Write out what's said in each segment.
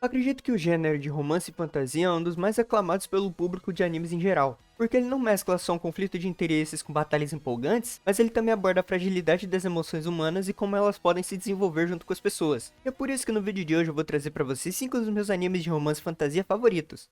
Acredito que o gênero de romance e fantasia é um dos mais aclamados pelo público de animes em geral, porque ele não mescla só um conflito de interesses com batalhas empolgantes, mas ele também aborda a fragilidade das emoções humanas e como elas podem se desenvolver junto com as pessoas. E é por isso que no vídeo de hoje eu vou trazer pra vocês 5 dos meus animes de romance e fantasia favoritos.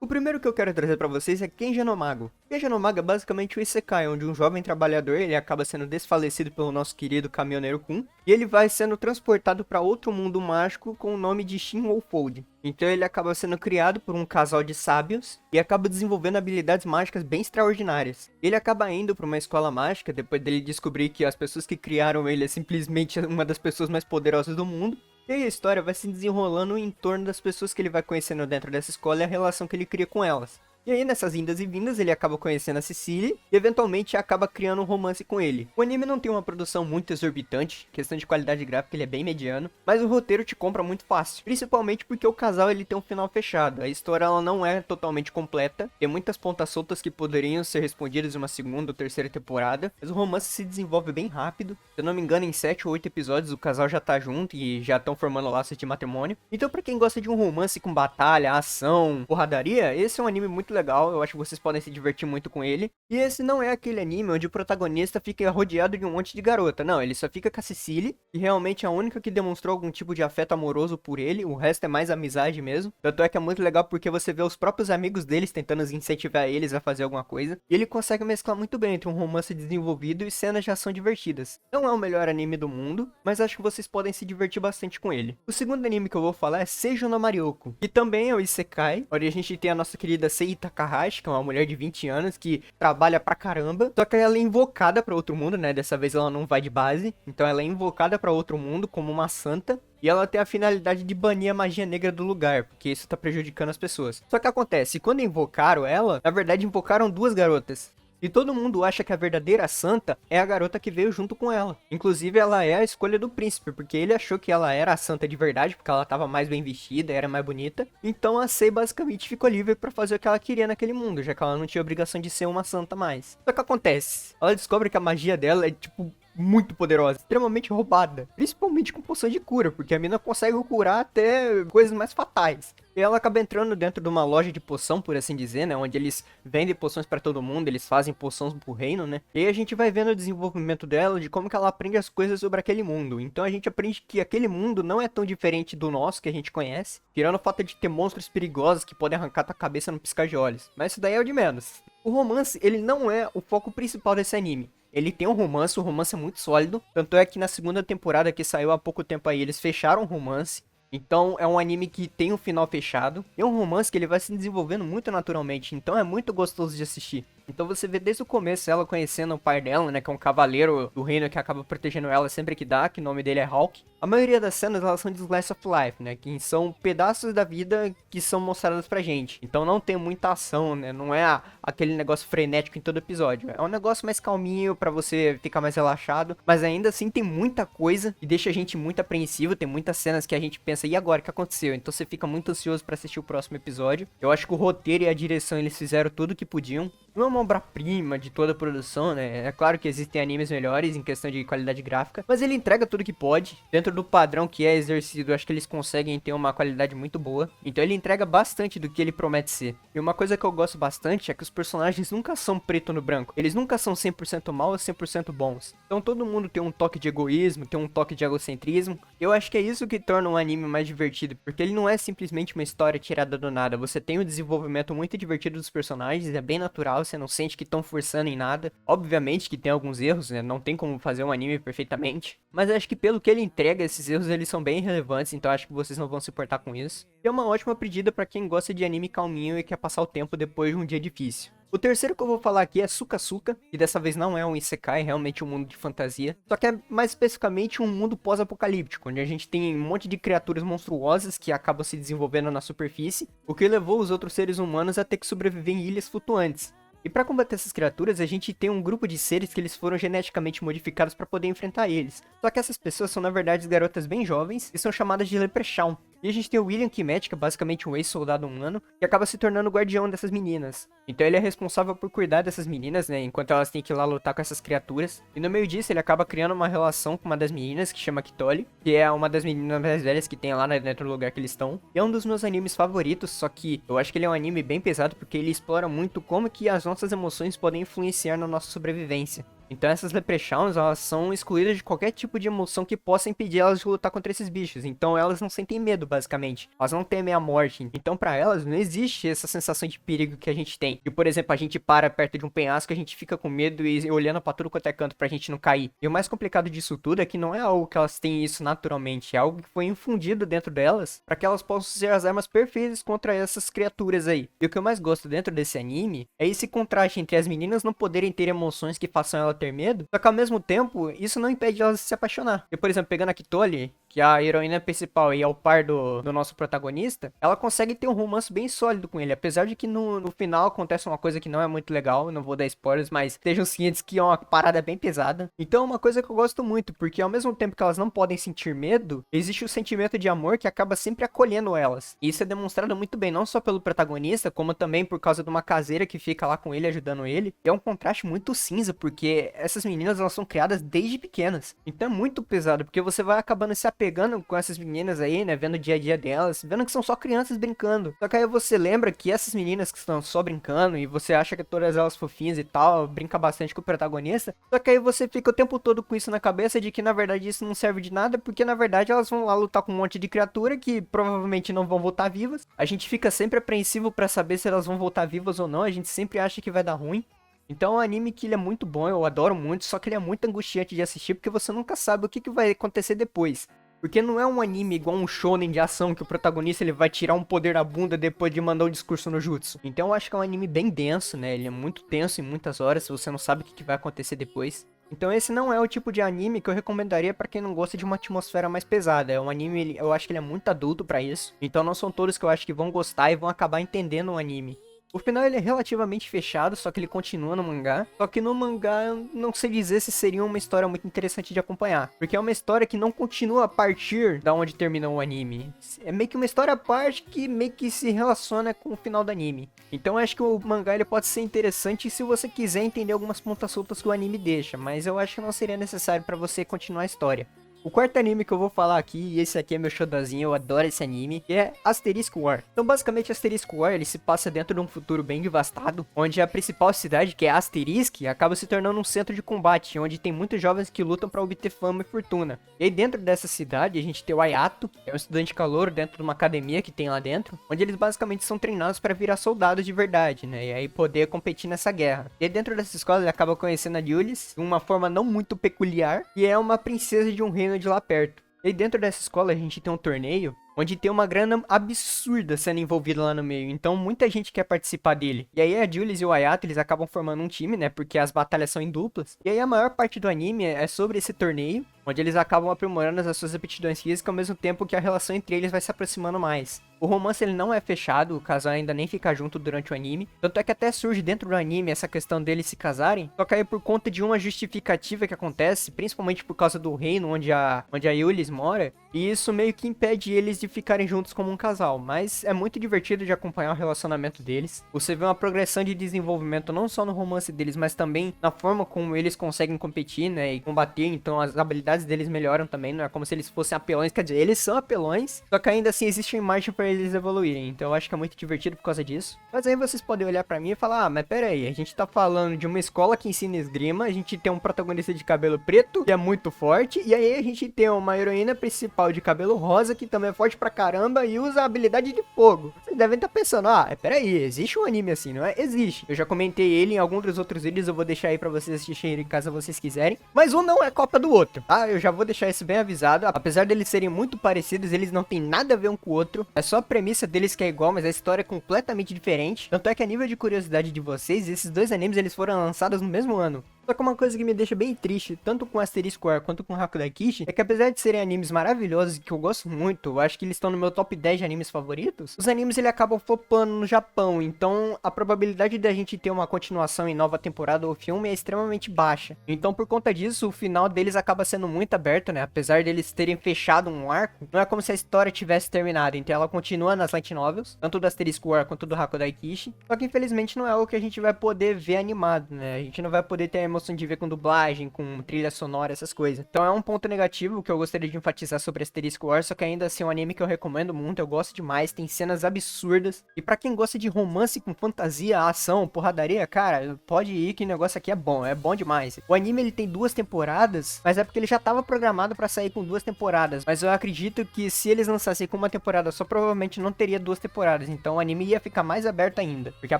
O primeiro que eu quero trazer pra vocês é Kenja no Mago. Kenja no Mago é basicamente o Isekai, onde um jovem trabalhador ele acaba sendo desfalecido pelo nosso querido caminhoneiro Kun, e ele vai sendo transportado para outro mundo mágico com o nome de Shin Wolfold. Então ele acaba sendo criado por um casal de sábios e acaba desenvolvendo habilidades mágicas bem extraordinárias. Ele acaba indo para uma escola mágica depois dele descobrir que as pessoas que criaram ele é simplesmente uma das pessoas mais poderosas do mundo. E aí a história vai se desenrolando em torno das pessoas que ele vai conhecendo dentro dessa escola e a relação que ele cria com elas. E aí nessas indas e vindas ele acaba conhecendo a Cecily e eventualmente acaba criando um romance com ele. O anime não tem uma produção muito exorbitante, questão de qualidade gráfica ele é bem mediano, mas o roteiro te compra muito fácil, principalmente porque o casal ele tem um final fechado. A história ela não é totalmente completa, tem muitas pontas soltas que poderiam ser respondidas em uma segunda ou terceira temporada, mas o romance se desenvolve bem rápido. Se eu não me engano em 7 ou 8 episódios o casal já tá junto e já estão formando laços de matrimônio. Então pra quem gosta de um romance com batalha, ação, porradaria, esse é um anime muito legal, eu acho que vocês podem se divertir muito com ele. E esse não é aquele anime onde o protagonista fica rodeado de um monte de garota, não, ele só fica com a Cecily, que realmente é a única que demonstrou algum tipo de afeto amoroso por ele, o resto é mais amizade mesmo. Tanto é que é muito legal porque você vê os próprios amigos deles tentando incentivar eles a fazer alguma coisa, e ele consegue mesclar muito bem entre um romance desenvolvido e cenas de ação divertidas. Não é o melhor anime do mundo, mas acho que vocês podem se divertir bastante com ele. O segundo anime que eu vou falar é Seijou no Marioko, que também é o Isekai, onde a gente tem a nossa querida Sei Takahashi, que é uma mulher de 20 anos que trabalha pra caramba, só que ela é invocada pra outro mundo, né? Dessa vez ela não vai de base, então ela é invocada pra outro mundo como uma santa. E ela tem a finalidade de banir a magia negra do lugar, porque isso tá prejudicando as pessoas. Só que acontece, quando invocaram ela, na verdade invocaram duas garotas. E todo mundo acha que a verdadeira santa é a garota que veio junto com ela. Inclusive, ela é a escolha do príncipe, porque ele achou que ela era a santa de verdade, porque ela tava mais bem vestida, era mais bonita. Então a Sei basicamente ficou livre pra fazer o que ela queria naquele mundo, já que ela não tinha obrigação de ser uma santa mais. Só que acontece, ela descobre que a magia dela é tipo muito poderosa, extremamente roubada, principalmente com poção de cura, porque a mina consegue curar até coisas mais fatais. E ela acaba entrando dentro de uma loja de poção, por assim dizer, né, onde eles vendem poções pra todo mundo, eles fazem poções pro reino, né, e aí a gente vai vendo o desenvolvimento dela, de como que ela aprende as coisas sobre aquele mundo. Então a gente aprende que aquele mundo não é tão diferente do nosso, que a gente conhece, tirando o fato de ter monstros perigosos que podem arrancar tua cabeça no piscar de olhos, mas isso daí é o de menos. O romance, ele não é o foco principal desse anime. Ele tem um romance, o romance é muito sólido. Tanto é que na segunda temporada que saiu há pouco tempo aí, eles fecharam o romance. Então é um anime que tem um final fechado. É um romance que ele vai se desenvolvendo muito naturalmente. Então é muito gostoso de assistir. Então você vê desde o começo ela conhecendo o pai dela, né, que é um cavaleiro do reino que acaba protegendo ela sempre que dá, que o nome dele é Hawk. A maioria das cenas elas são de Slice of Life, né, que são pedaços da vida que são mostrados pra gente. Então não tem muita ação, né, não é aquele negócio frenético em todo episódio. É um negócio mais calminho pra você ficar mais relaxado, mas ainda assim tem muita coisa e deixa a gente muito apreensivo. Tem muitas cenas que a gente pensa, e agora, o que aconteceu? Então você fica muito ansioso pra assistir o próximo episódio. Eu acho que o roteiro e a direção eles fizeram tudo o que podiam. Não é uma obra-prima de toda a produção, né? É claro que existem animes melhores em questão de qualidade gráfica, mas ele entrega tudo que pode. Dentro do padrão que é exercido, eu acho que eles conseguem ter uma qualidade muito boa. Então ele entrega bastante do que ele promete ser. E uma coisa que eu gosto bastante é que os personagens nunca são preto no branco. Eles nunca são 100% maus ou 100% bons. Então todo mundo tem um toque de egoísmo, tem um toque de egocentrismo. Eu acho que é isso que torna um anime mais divertido, porque ele não é simplesmente uma história tirada do nada. Você tem um desenvolvimento muito divertido dos personagens, é bem natural, você não sente que estão forçando em nada. Obviamente que tem alguns erros, né? Não tem como fazer um anime perfeitamente. Mas acho que pelo que ele entrega, esses erros eles são bem relevantes, então acho que vocês não vão se importar com isso. E é uma ótima pedida pra quem gosta de anime calminho e quer passar o tempo depois de um dia difícil. O terceiro que eu vou falar aqui é Suka Suka, que dessa vez não é um isekai, é realmente um mundo de fantasia. Só que é mais especificamente um mundo pós-apocalíptico, onde a gente tem um monte de criaturas monstruosas que acabam se desenvolvendo na superfície, o que levou os outros seres humanos a ter que sobreviver em ilhas flutuantes. E para combater essas criaturas, a gente tem um grupo de seres que eles foram geneticamente modificados para poder enfrentar eles. Só que essas pessoas são na verdade garotas bem jovens e são chamadas de Leprechaun. E a gente tem o William Kimet, que é basicamente um ex-soldado humano, que acaba se tornando o guardião dessas meninas. Então ele é responsável por cuidar dessas meninas, né, enquanto elas têm que ir lá lutar com essas criaturas. E no meio disso ele acaba criando uma relação com uma das meninas, que chama Kitoli, que é uma das meninas mais velhas que tem lá dentro do lugar que eles estão. E é um dos meus animes favoritos, só que eu acho que ele é um anime bem pesado, porque ele explora muito como que as nossas emoções podem influenciar na nossa sobrevivência. Então essas Leprechauns, elas são excluídas de qualquer tipo de emoção que possa impedir elas de lutar contra esses bichos. Então elas não sentem medo, basicamente. Elas não temem a morte. Então pra elas não existe essa sensação de perigo que a gente tem. E por exemplo, a gente para perto de um penhasco, a gente fica com medo e olhando pra tudo quanto é canto pra gente não cair. E o mais complicado disso tudo é que não é algo que elas têm isso naturalmente. É algo que foi infundido dentro delas pra que elas possam ser as armas perfeitas contra essas criaturas aí. E o que eu mais gosto dentro desse anime é esse contraste entre as meninas não poderem ter emoções que façam ela ter medo, só que ao mesmo tempo, isso não impede elas de se apaixonar. E, por exemplo, pegando a Kitoli, que é a heroína principal e é o par do nosso protagonista, ela consegue ter um romance bem sólido com ele, apesar de que no final acontece uma coisa que não é muito legal, não vou dar spoilers, mas sejam cientes que é uma parada bem pesada. Então é uma coisa que eu gosto muito, porque ao mesmo tempo que elas não podem sentir medo, existe o sentimento de amor que acaba sempre acolhendo elas. E isso é demonstrado muito bem, não só pelo protagonista, como também por causa de uma caseira que fica lá com ele, ajudando ele. E é um contraste muito cinza, porque essas meninas, elas são criadas desde pequenas. Então é muito pesado, porque você vai acabando se pegando com essas meninas aí, né, vendo o dia a dia delas, vendo que são só crianças brincando. Só que aí você lembra que essas meninas que estão só brincando e você acha que todas elas fofinhas e tal, brinca bastante com o protagonista, só que aí você fica o tempo todo com isso na cabeça de que na verdade isso não serve de nada, porque na verdade elas vão lá lutar com um monte de criatura que provavelmente não vão voltar vivas. A gente fica sempre apreensivo pra saber se elas vão voltar vivas ou não, a gente sempre acha que vai dar ruim. Então é um anime que ele é muito bom, eu adoro muito, só que ele é muito angustiante de assistir porque você nunca sabe o que vai acontecer depois. Porque não é um anime igual um shonen de ação que o protagonista ele vai tirar um poder da bunda depois de mandar um discurso no jutsu. Então eu acho que é um anime bem denso, né? Ele é muito tenso em muitas horas, se você não sabe o que vai acontecer depois. Então esse não é o tipo de anime que eu recomendaria pra quem não gosta de uma atmosfera mais pesada. É um anime, eu acho que ele é muito adulto pra isso. Então não são todos que eu acho que vão gostar e vão acabar entendendo o anime. O final ele é relativamente fechado, só que ele continua no mangá. Só que no mangá eu não sei dizer se seria uma história muito interessante de acompanhar. Porque é uma história que não continua a partir da onde terminou o anime. É meio que uma história à parte que meio que se relaciona com o final do anime. Então eu acho que o mangá ele pode ser interessante se você quiser entender algumas pontas soltas que o anime deixa. Mas eu acho que não seria necessário pra você continuar a história. O quarto anime que eu vou falar aqui, e esse aqui é meu xodózinho, eu adoro esse anime, que é Asterisk War. Então basicamente Asterisk War, ele se passa dentro de um futuro bem devastado, onde a principal cidade, que é Asterisk, acaba se tornando um centro de combate, onde tem muitos jovens que lutam para obter fama e fortuna. E aí dentro dessa cidade a gente tem o Ayato, que é um estudante calouro dentro de uma academia que tem lá dentro, onde eles basicamente são treinados para virar soldados de verdade, né, e aí poder competir nessa guerra. E aí dentro dessa escola ele acaba conhecendo a Julius, de uma forma não muito peculiar, que é uma princesa de um reino de lá perto. E dentro dessa escola a gente tem um torneio onde tem uma grana absurda sendo envolvida lá no meio, então muita gente quer participar dele. E aí a Julius e o Ayato, eles acabam formando um time, né, porque as batalhas são em duplas. E aí a maior parte do anime é sobre esse torneio, onde eles acabam aprimorando as suas aptidões físicas ao mesmo tempo que a relação entre eles vai se aproximando mais. O romance ele não é fechado, o casal ainda nem fica junto durante o anime, tanto é que até surge dentro do anime essa questão deles se casarem, só que aí por conta de uma justificativa que acontece, principalmente por causa do reino onde a Julius mora, e isso meio que impede eles de ficarem juntos como um casal, mas é muito divertido de acompanhar o relacionamento deles. Você vê uma progressão de desenvolvimento não só no romance deles, mas também na forma como eles conseguem competir, né, e combater, então as habilidades deles melhoram também, não é como se eles fossem apelões, quer dizer, eles são apelões, só que ainda assim existe margem para eles evoluírem, então eu acho que é muito divertido por causa disso. Mas aí vocês podem olhar pra mim e falar, ah, mas pera aí, a gente tá falando de uma escola que ensina esgrima, a gente tem um protagonista de cabelo preto, que é muito forte, e aí a gente tem uma heroína principal de cabelo rosa, que também é forte pra caramba e usa a habilidade de fogo. Vocês devem estar pensando, ah, pera aí, existe um anime assim, não é? Existe. Eu já comentei ele em algum dos outros vídeos, eu vou deixar aí pra vocês assistirem caso vocês quiserem, mas um não é cópia do outro, tá? Eu já vou deixar isso bem avisado, apesar deles serem muito parecidos, eles não têm nada a ver um com o outro, é só a premissa deles que é igual, mas a história é completamente diferente. Tanto é que a nível de curiosidade de vocês, esses dois animes eles foram lançados no mesmo ano. Só que uma coisa que me deixa bem triste, tanto com Asterisco War quanto com Hakudai Kishi, é que apesar de serem animes maravilhosos e que eu gosto muito, eu acho que eles estão no meu top 10 de animes favoritos, os animes ele acabam flopando no Japão, então a probabilidade da gente ter uma continuação em nova temporada ou filme é extremamente baixa. Então por conta disso, o final deles acaba sendo muito aberto, né? Apesar deles terem fechado um arco, não é como se a história tivesse terminado, então ela continua nas light novels, tanto do Asterisco War quanto do Hakudai Kishi, só que infelizmente não é algo que a gente vai poder ver animado, né? A gente não vai poder ter a emoção de ver com dublagem, com trilha sonora, essas coisas. Então é um ponto negativo que eu gostaria de enfatizar sobre Asterisco War, só que ainda assim é um anime que eu recomendo muito, eu gosto demais, tem cenas absurdas. E pra quem gosta de romance com fantasia, ação, porradaria, cara, pode ir que o negócio aqui é bom demais. O anime ele tem 2 temporadas, mas é porque ele já tava programado pra sair com 2 temporadas. Mas eu acredito que se eles lançassem com uma temporada só, provavelmente não teria 2 temporadas. Então o anime ia ficar mais aberto ainda, porque a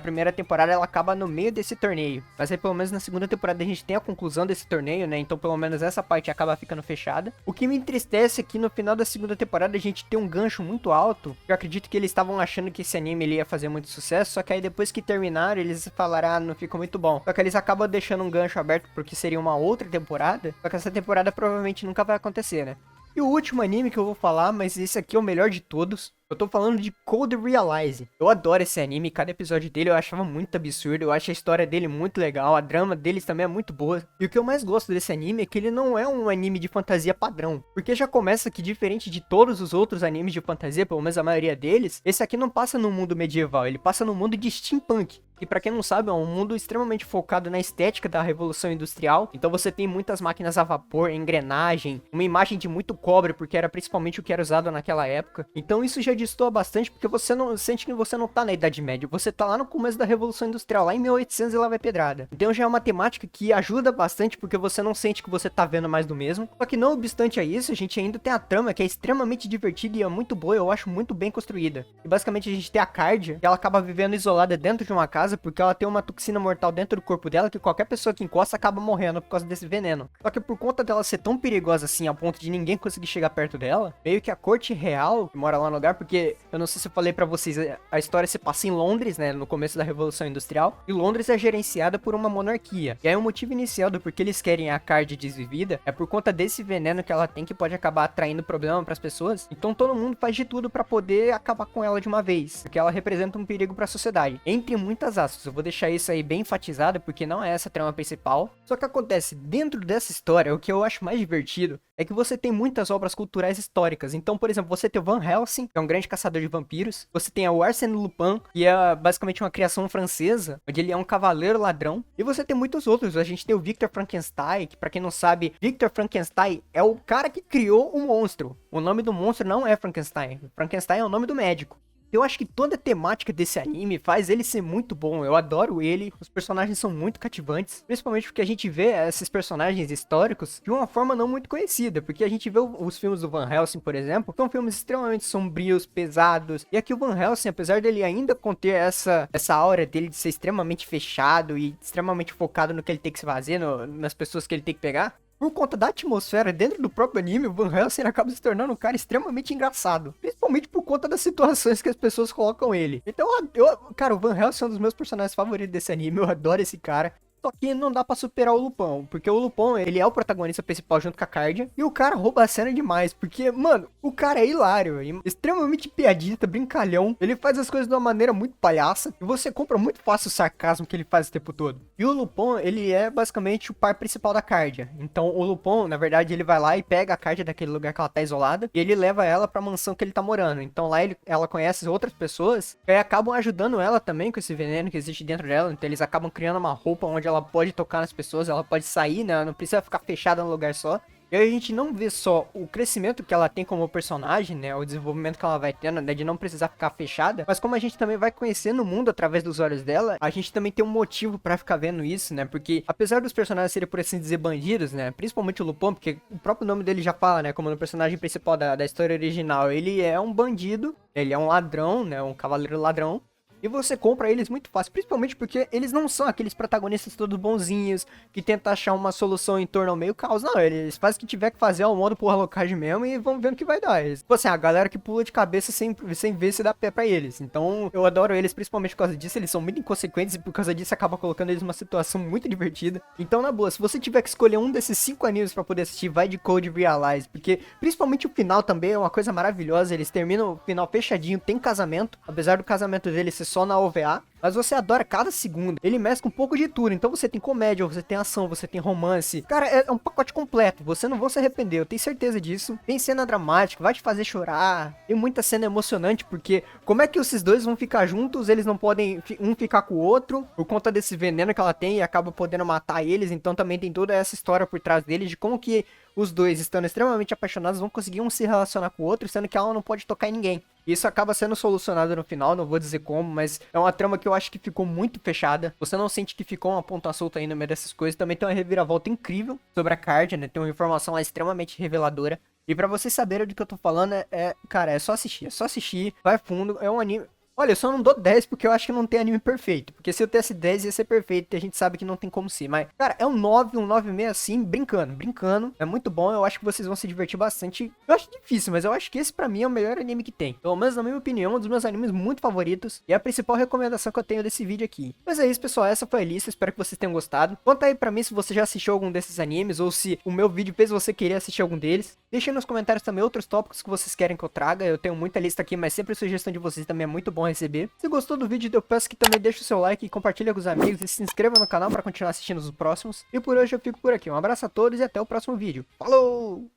primeira temporada ela acaba no meio desse torneio. Mas aí pelo menos na segunda temporada a gente tem a conclusão desse torneio, né? Então pelo menos essa parte acaba ficando fechada. O que me entristece é que no final da segunda temporada a gente tem um gancho muito alto. Eu acredito que eles estavam achando que esse anime ele ia fazer muito sucesso, só que aí depois que terminaram eles falaram, ah, não ficou muito bom. Só que eles acabam deixando um gancho aberto porque seria uma outra temporada, só que essa temporada provavelmente nunca vai acontecer, né? E o último anime que eu vou falar, mas esse aqui é o melhor de todos. Eu tô falando de Code Realize. Eu adoro esse anime, cada episódio dele eu achava muito absurdo, eu acho a história dele muito legal, a drama deles também é muito boa. E o que eu mais gosto desse anime é que ele não é um anime de fantasia padrão, porque já começa que diferente de todos os outros animes de fantasia, pelo menos a maioria deles, esse aqui não passa no mundo medieval, ele passa no mundo de steampunk. E pra quem não sabe, é um mundo extremamente focado na estética da Revolução Industrial. Então você tem muitas máquinas a vapor, engrenagem, uma imagem de muito cobre, porque era principalmente o que era usado naquela época. Então isso já destoa bastante, porque você não sente que você não tá na Idade Média, você tá lá no começo da Revolução Industrial, lá em 1800 e lá vai pedrada. Então já é uma temática que ajuda bastante, porque você não sente que você tá vendo mais do mesmo. Só que não obstante a isso, a gente ainda tem a trama, que é extremamente divertida e é muito boa, eu acho muito bem construída. E basicamente a gente tem a Cardia, que ela acaba vivendo isolada dentro de uma casa, porque ela tem uma toxina mortal dentro do corpo dela, que qualquer pessoa que encosta acaba morrendo por causa desse veneno. Só que por conta dela ser tão perigosa assim, a ponto de ninguém conseguir chegar perto dela, meio que a corte real, que mora lá no lugar, porque eu não sei se eu falei pra vocês, a história se passa em Londres, né, no começo da Revolução Industrial, e Londres é gerenciada por uma monarquia. E aí o motivo inicial do porquê eles querem a Cardia desvivida é por conta desse veneno que ela tem, que pode acabar atraindo problema pras pessoas. Então todo mundo faz de tudo pra poder acabar com ela de uma vez, porque ela representa um perigo pra sociedade. Entre muitas aspas, eu vou deixar isso aí bem enfatizado, porque não é essa a trama principal. Só que acontece, dentro dessa história, o que eu acho mais divertido é que você tem muitas obras culturais históricas. Então, por exemplo, você tem o Van Helsing, que é um grande caçador de vampiros. Você tem o Arsène Lupin, que é basicamente uma criação francesa, onde ele é um cavaleiro ladrão. E você tem muitos outros. A gente tem o Victor Frankenstein, que pra quem não sabe, Victor Frankenstein é o cara que criou o monstro. O nome do monstro não é Frankenstein. Frankenstein é o nome do médico. Eu acho que toda a temática desse anime faz ele ser muito bom, eu adoro ele, os personagens são muito cativantes, principalmente porque a gente vê esses personagens históricos de uma forma não muito conhecida, porque a gente vê os filmes do Van Helsing, por exemplo, são filmes extremamente sombrios, pesados, e aqui o Van Helsing, apesar dele ainda conter essa aura dele de ser extremamente fechado e extremamente focado no que ele tem que se fazer, nas pessoas que ele tem que pegar, por conta da atmosfera dentro do próprio anime, o Van Helsing acaba se tornando um cara extremamente engraçado. Principalmente por conta das situações que as pessoas colocam ele. Então, cara, o Van Helsing é um dos meus personagens favoritos desse anime. Eu adoro esse cara. Só que não dá pra superar o Lupin, porque o Lupin, ele é o protagonista principal junto com a Cardia, e o cara rouba a cena demais, porque, mano, o cara é hilário, extremamente piadista, brincalhão, ele faz as coisas de uma maneira muito palhaça, e você compra muito fácil o sarcasmo que ele faz o tempo todo. E o Lupin, ele é basicamente o par principal da Cardia, então o Lupin, na verdade, ele vai lá e pega a Cardia daquele lugar que ela tá isolada, e ele leva ela pra mansão que ele tá morando, então lá ela conhece outras pessoas, que aí acabam ajudando ela também com esse veneno que existe dentro dela, então eles acabam criando uma roupa onde ela pode tocar nas pessoas, ela pode sair, né? Ela não precisa ficar fechada num lugar só. E aí a gente não vê só o crescimento que ela tem como personagem, né? O desenvolvimento que ela vai tendo, né? De não precisar ficar fechada. Mas como a gente também vai conhecendo o mundo através dos olhos dela, a gente também tem um motivo pra ficar vendo isso, né? Porque apesar dos personagens serem, por assim dizer, bandidos, né? Principalmente o Lupin, porque o próprio nome dele já fala, né? Como no personagem principal da história original. Ele é um bandido, ele é um ladrão, né? Um cavaleiro ladrão. E você compra eles muito fácil, principalmente porque eles não são aqueles protagonistas todos bonzinhos, que tentam achar uma solução em torno ao meio caos. Não, eles fazem o que tiver que fazer ao modo porra locagem mesmo e vão vendo o que vai dar. Eles, tipo assim, a galera que pula de cabeça sem ver se dá pé pra eles. Então, eu adoro eles, principalmente por causa disso. Eles são muito inconsequentes e por causa disso acaba colocando eles numa situação muito divertida. Então, na boa, se você tiver que escolher um desses 5 animes pra poder assistir, vai de Code Realize, porque principalmente o final também é uma coisa maravilhosa. Eles terminam o final fechadinho, tem casamento, apesar do casamento dele ser só na OVA. Mas você adora cada segundo. Ele mescla um pouco de tudo. Então você tem comédia, você tem ação, você tem romance. Cara, é um pacote completo. Você não vai se arrepender, eu tenho certeza disso. Tem cena dramática, vai te fazer chorar. Tem muita cena emocionante, porque como é que esses dois vão ficar juntos? Eles não podem um ficar com o outro, por conta desse veneno que ela tem e acaba podendo matar eles. Então também tem toda essa história por trás deles, de como que os dois, estando extremamente apaixonados, vão conseguir um se relacionar com o outro, sendo que ela não pode tocar em ninguém. Isso acaba sendo solucionado no final, não vou dizer como, mas é uma trama que eu acho que ficou muito fechada. Você não sente que ficou uma ponta solta aí no meio dessas coisas. Também tem uma reviravolta incrível sobre a Card, né? Tem uma informação lá extremamente reveladora. E pra vocês saberem do que eu tô falando, cara, é só assistir, vai fundo, é um anime... Olha, eu só não dou 10 porque eu acho que não tem anime perfeito. Porque se eu desse 10 ia ser perfeito e a gente sabe que não tem como ser. Mas, cara, é um 9, um 9,5 assim, brincando. É muito bom, eu acho que vocês vão se divertir bastante. Eu acho difícil, mas eu acho que esse pra mim é o melhor anime que tem. Pelo menos na minha opinião, um dos meus animes muito favoritos. E é a principal recomendação que eu tenho desse vídeo aqui. Mas é isso, pessoal, essa foi a lista, espero que vocês tenham gostado. Conta aí pra mim se você já assistiu algum desses animes ou se o meu vídeo fez você querer assistir algum deles. Deixa aí nos comentários também outros tópicos que vocês querem que eu traga. Eu tenho muita lista aqui, mas sempre a sugestão de vocês também é muito bom receber. Se gostou do vídeo, eu peço que também deixe o seu like e compartilhe com os amigos e se inscreva no canal para continuar assistindo os próximos. E por hoje eu fico por aqui. Um abraço a todos e até o próximo vídeo. Falou!